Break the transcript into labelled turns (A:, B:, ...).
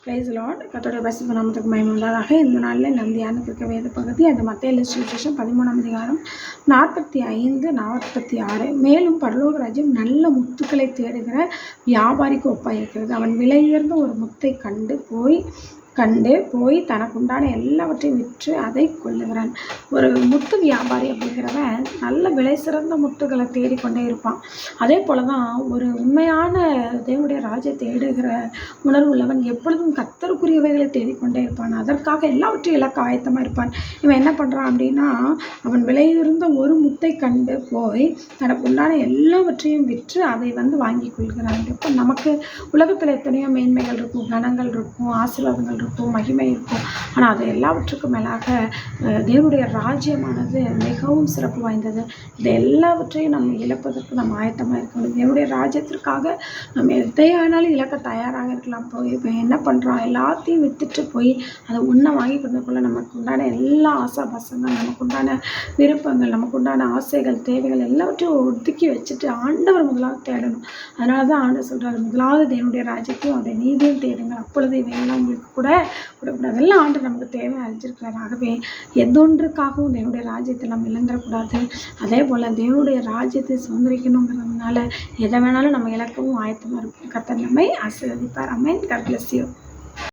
A: Price Lord. கர்த்தருடைய பரிசுத்த நாமத்துக்கு மகிமை உண்டாதாக. இந்த நாளில் நம் தியானத்திற்கு வேத பகுதி அது மத்தேயு எழுதின சுவிசேஷம் 13ஆம் அதிகாரம் 45, 46. மேலும் பரலோக ராஜ்யம் நல்ல முத்துக்களை தேடுகிற வியாபாரிக்கு ஒப்பாயிருக்கிறது. அவன் விலை உயர்ந்த ஒரு முத்தை கண்டு போய் தனக்குண்டான எல்லாவற்றையும் விற்று அதை கொள்ளுகிறான். ஒரு முத்து வியாபாரி அப்படிங்கிறவன் நல்ல விலை சிறந்த முத்துக்களை தேடிக்கொண்டே இருப்பான். அதே போல தான் ஒரு உண்மையான தேவனுடைய ராஜ்யத்தை தேடுகிற உணர்வுள்ளவன் எப்பொழுதும் கர்த்தருக்குரியவைகளை தேடிக்கொண்டே இருப்பான். அதற்காக எல்லாவற்றையும் இலக்க ஆயத்தமாக இருப்பான். இவன் என்ன பண்ணுறான் அப்படின்னா, அவன் விலையுயர்ந்த ஒரு முத்தை கண்டு போய் தனக்குண்டான எல்லாவற்றையும் விற்று அதை வாங்கி கொள்கிறான். இப்போ நமக்கு உலகத்தில் எத்தனையோ மேன்மைகள் இருக்கும், கணங்கள் இருக்கும், ஆசீர்வாதங்கள் இருக்கும், மகிமை இருக்கும். ஆனால் அது எல்லாவற்றுக்கும் மேலாக தேவனுடைய ராஜ்யமானது மிகவும் சிறப்பு வாய்ந்தது. இது எல்லாவற்றையும் நம்ம இழப்பதற்கு நம்ம ஆயத்தமாக இருக்கணும். தேவனுடைய ராஜ்யத்திற்காக நம்ம எதையானாலும் இழக்க தயாராக இருக்கலாம். இப்போ என்ன பண்ணுறோம், எல்லாத்தையும் விட்டுட்டு போய் அதை ஒன்றை வாங்கி கொண்டதுக்குள்ள நமக்கு உண்டான எல்லா ஆசாபாசங்கள், நமக்கு உண்டான விருப்பங்கள், நமக்கு உண்டான ஆசைகள், தேவைகள் எல்லாவற்றையும் ஒதுக்கி வச்சுட்டு ஆண்டவர் முதலாவது தேடணும். அதனால தான் ஆண்டவர் சொல்கிறார், முதலாவது தேவனுடைய ராஜ்யத்தையும் அவருடைய நீதியும் தேடுங்கள், அப்பொழுது இவையெல்லாம் உங்களுக்கு கூட அதெல்லாம் ஆண்டு நமக்கு தேவை அழிச்சிருக்கிறார். ஆகவே எதொன்றுக்காகவும் தேவனுடைய ராஜ்யத்தை நம்ம இழந்துடக்கூடாது. அதே போல் தேவனுடைய ராஜ்யத்தை சுதந்திரிக்கணுங்கிறதுனால எதை வேணாலும் நம்ம இழக்கவும் ஆயத்தமாக இருக்கும். கர்த்தர் நம்மை ஆசீர்வதிப்பார். ஆமென். God bless you.